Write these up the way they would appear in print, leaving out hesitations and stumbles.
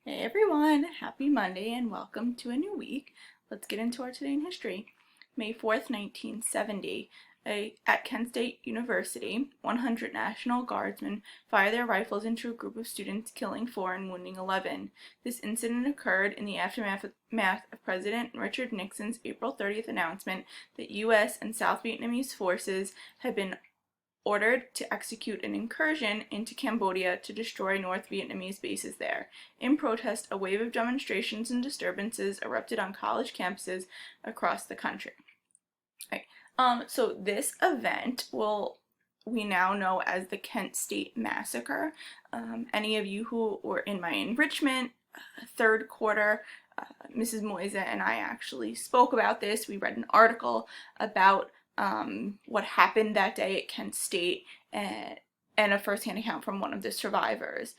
Hey everyone, happy Monday and welcome to a new week. Let's get into our Today in History. May 4th, 1970, at Kent State University, 100 National Guardsmen fired their rifles into a group of students, killing 4 and wounding 11. This incident occurred in the aftermath of President Richard Nixon's April 30th announcement that U.S. and South Vietnamese forces had been ordered to execute an incursion into Cambodia to destroy North Vietnamese bases there. In protest, a wave of demonstrations and disturbances erupted on college campuses across the country. Right. So this event we now know as the Kent State Massacre. Any of you who were in my enrichment third quarter, Mrs. Moise and I actually spoke about this. We read an article about what happened that day at Kent State, and a first-hand account from one of the survivors.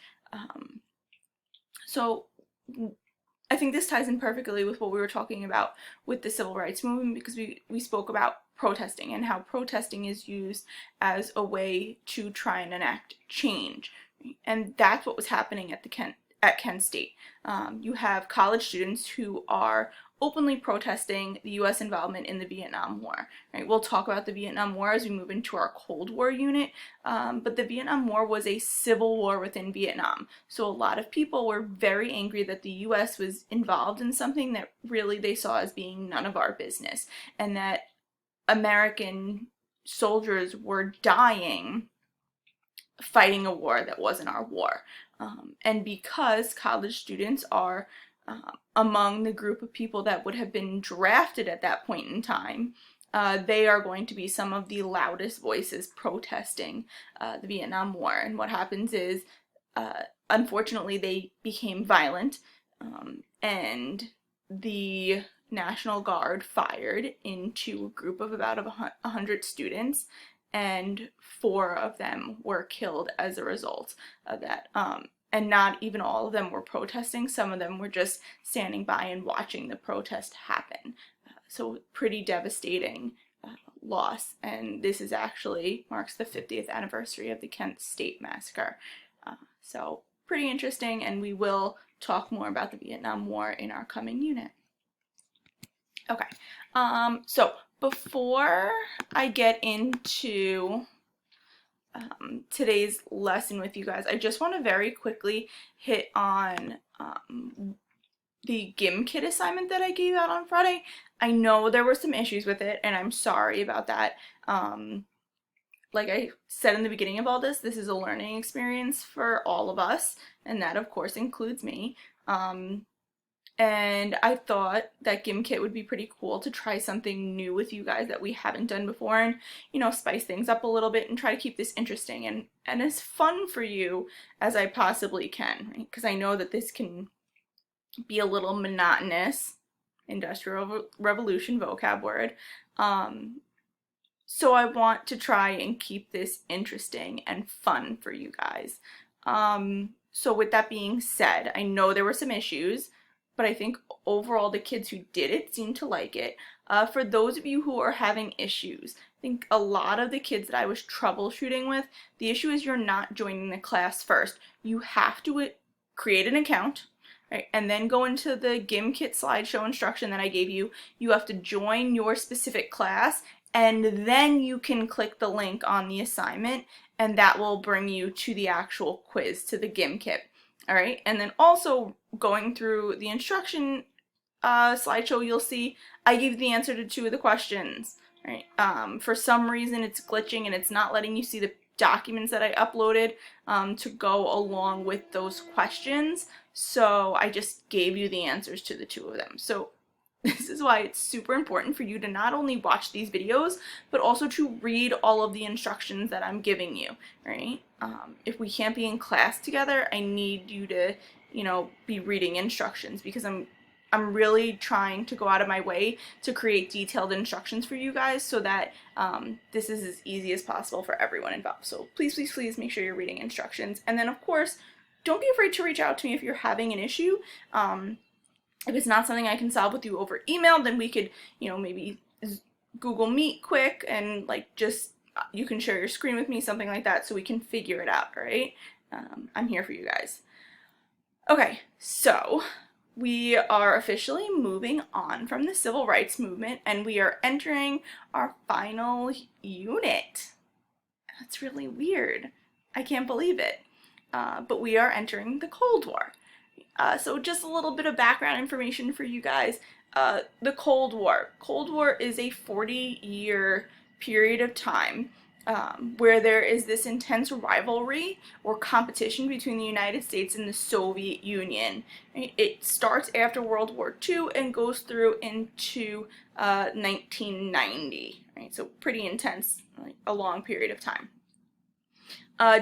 So I think this ties in perfectly with what we were talking about with the civil rights movement, because we spoke about protesting and how protesting is used as a way to try and enact change. And that's what was happening at Kent State. You have college students who are openly protesting the U.S. involvement in the Vietnam War. Right? We'll talk about the Vietnam War as we move into our Cold War unit, but the Vietnam War was a civil war within Vietnam. So a lot of people were very angry that the U.S. was involved in something that really they saw as being none of our business, and that American soldiers were dying fighting a war that wasn't our war. And because college students are among the group of people that would have been drafted at that point in time, they are going to be some of the loudest voices protesting the Vietnam War. And what happens is, unfortunately, they became violent, and the National Guard fired into a group of about 100 students, and 4 of them were killed as a result of that. And not even all of them were protesting. Some of them were just standing by and watching the protest happen. So pretty devastating loss. And this is actually marks the 50th anniversary of the Kent State Massacre. So pretty interesting, and we will talk more about the Vietnam War in our coming unit. Okay, so before I get into today's lesson with you guys, I just want to very quickly hit on the GIM kit assignment that I gave out on Friday. I know there were some issues with it, and I'm sorry about that. Like I said in the beginning of all this is a learning experience for all of us, and that of course includes me. And I thought that GIM kit would be pretty cool to try something new with you guys that we haven't done before, and spice things up a little bit and try to keep this interesting and as fun for you as I possibly can, right? Because I know that this can be a little monotonous, Industrial Revolution vocab word. So I want to try and keep this interesting and fun for you guys. So with that being said, I know there were some issues, but I think overall the kids who did it seemed to like it. For those of you who are having issues, I think a lot of the kids that I was troubleshooting with, the issue is you're not joining the class first. You have to create an account, right, and then go into the GIM kit slideshow instruction that I gave you. You have to join your specific class, and then you can click the link on the assignment, and that will bring you to the actual quiz, to the GIM kit. All right, and then also going through the instruction slideshow, you'll see I gave the answer to 2 of the questions. Right? For some reason, it's glitching and it's not letting you see the documents that I uploaded to go along with those questions. So I just gave you the answers to the 2 of them. So this is why it's super important for you to not only watch these videos, but also to read all of the instructions that I'm giving you, right? If we can't be in class together, I need you to, be reading instructions, because I'm really trying to go out of my way to create detailed instructions for you guys so that this is as easy as possible for everyone involved. So please, please, please make sure you're reading instructions. And then, of course, don't be afraid to reach out to me if you're having an issue. If it's not something I can solve with you over email, then we could, maybe Google Meet quick and you can share your screen with me, something like that, so we can figure it out, right? I'm here for you guys. Okay, so we are officially moving on from the civil rights movement, and we are entering our final unit. That's really weird. I can't believe it. But we are entering the Cold War. So just a little bit of background information for you guys. The Cold War. Cold War is a 40-year period of time where there is this intense rivalry or competition between the United States and the Soviet Union. Right? It starts after World War II and goes through into 1990. Right? So pretty intense, like a long period of time.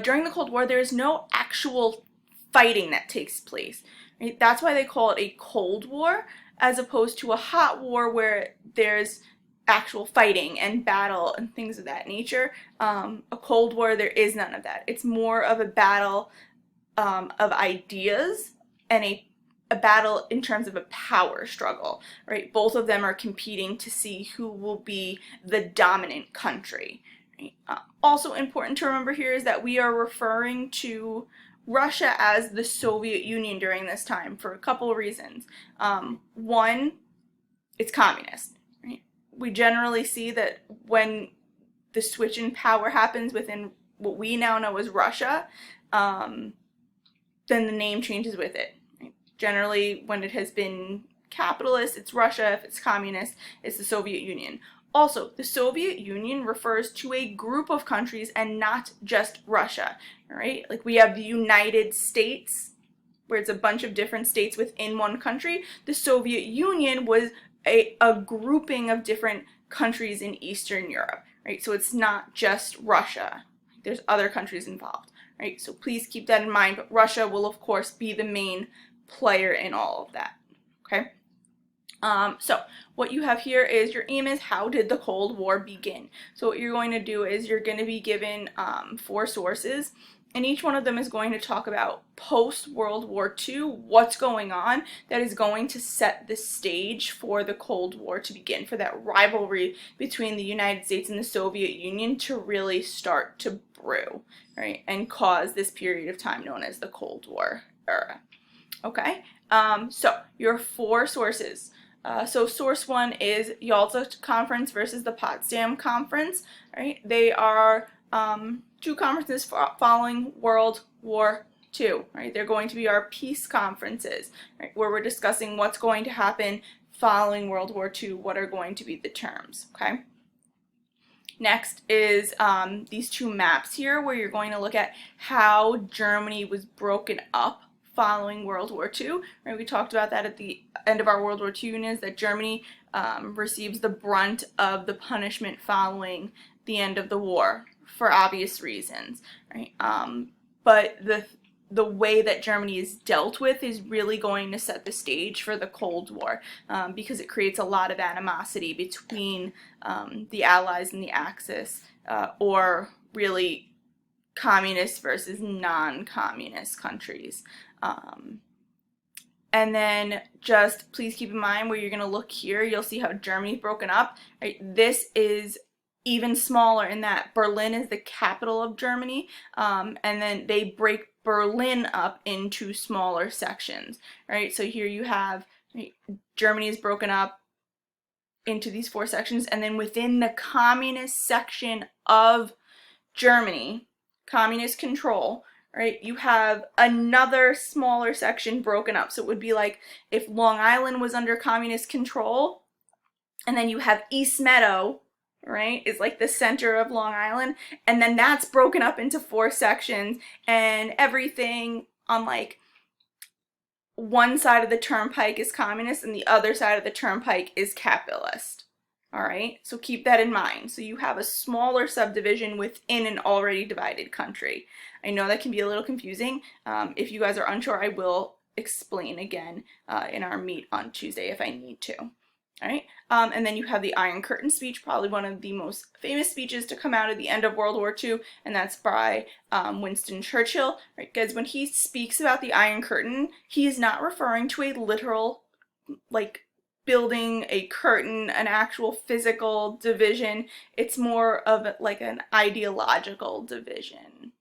During the Cold War, there is no actual fighting that takes place. Right? That's why they call it a Cold War, as opposed to a hot war where there's actual fighting and battle and things of that nature. A Cold War, there is none of that. It's more of a battle of ideas and a battle in terms of a power struggle, right? Both of them are competing to see who will be the dominant country. Right? Also important to remember here is that we are referring to Russia as the Soviet Union during this time for a couple of reasons. One, it's communist. Right? We generally see that when the switch in power happens within what we now know as Russia, then the name changes with it. Right? Generally, when it has been capitalist, it's Russia. If it's communist, it's the Soviet Union. Also, the Soviet Union refers to a group of countries and not just Russia, right? Like we have the United States, where it's a bunch of different states within one country. The Soviet Union was a grouping of different countries in Eastern Europe, right? So it's not just Russia. There's other countries involved, right? So please keep that in mind, but Russia will, of course, be the main player in all of that, okay? So what you have here is your aim is how did the Cold War begin? So what you're going to do is you're going to be given 4 sources, and each one of them is going to talk about post-World War II, what's going on that is going to set the stage for the Cold War to begin, for that rivalry between the United States and the Soviet Union to really start to brew, right, and cause this period of time known as the Cold War era. Okay, so your 4 sources. So source 1 is Yalta Conference versus the Potsdam Conference, right? They are 2 conferences following World War II, right? They're going to be our peace conferences, right? Where we're discussing what's going to happen following World War II, what are going to be the terms, okay? Next is these 2 maps here where you're going to look at how Germany was broken up following World War II. Right? We talked about that at the end of our World War II units, that Germany receives the brunt of the punishment following the end of the war for obvious reasons. Right? But the way that Germany is dealt with is really going to set the stage for the Cold War because it creates a lot of animosity between the Allies and the Axis, or really communist versus non-communist countries. And then just please keep in mind where you're going to look here, you'll see how Germany's broken up. Right? This is even smaller in that Berlin is the capital of Germany, and then they break Berlin up into smaller sections, right? So here you have, right, Germany is broken up into these 4 sections, and then within the communist section of Germany, communist control, right, you have another smaller section broken up. So it would be like if Long Island was under communist control, and then you have East Meadow, right, is like the center of Long Island, and then that's broken up into 4 sections, and everything on like one side of the turnpike is communist and the other side of the turnpike is capitalist. All right, so keep that in mind. So you have a smaller subdivision within an already divided country. I know that can be a little confusing. If you guys are unsure, I will explain again in our meet on Tuesday if I need to. All right, and then you have the Iron Curtain speech, probably one of the most famous speeches to come out of the end of World War II, and that's by Winston Churchill. Right, guys, when he speaks about the Iron Curtain, he is not referring to a literal, like, building a curtain, an actual physical division. It's more of like an ideological division.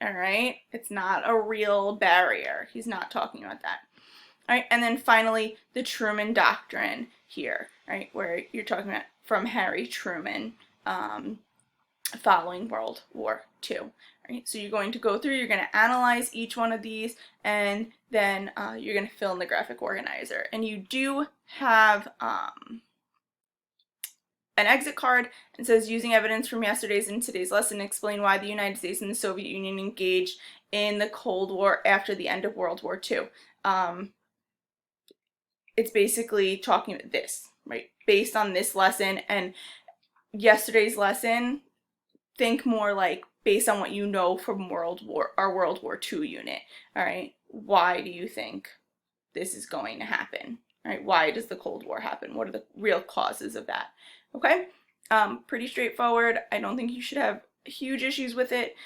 All right, it's not a real barrier. He's not talking about that. All right, and then finally, the Truman Doctrine here, right, where you're talking about from Harry Truman, following World War II. Right? So you're going to go through, you're going to analyze each one of these, and then you're going to fill in the graphic organizer. And you do have an exit card. It says, using evidence from yesterday's and today's lesson, explain why the United States and the Soviet Union engaged in the Cold War after the end of World War II. It's basically talking about this, right? Based on this lesson and yesterday's lesson, think more like based on what you know from our World War II unit. All right, why do you think this is going to happen? All right, why does the Cold War happen? What are the real causes of that? Okay, pretty straightforward. I don't think you should have huge issues with it.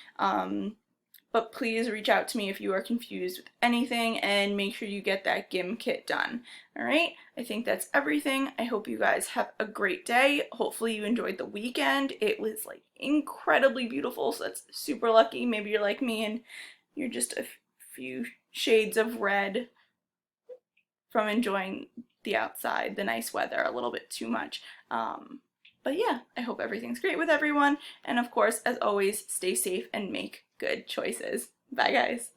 But please reach out to me if you are confused with anything, and make sure you get that GIM kit done. All right, I think that's everything. I hope you guys have a great day. Hopefully you enjoyed the weekend. It was like incredibly beautiful, so that's super lucky. Maybe you're like me and you're just a few shades of red from enjoying the outside, the nice weather, a little bit too much. But yeah, I hope everything's great with everyone. And of course, as always, stay safe and make good choices. Bye, guys.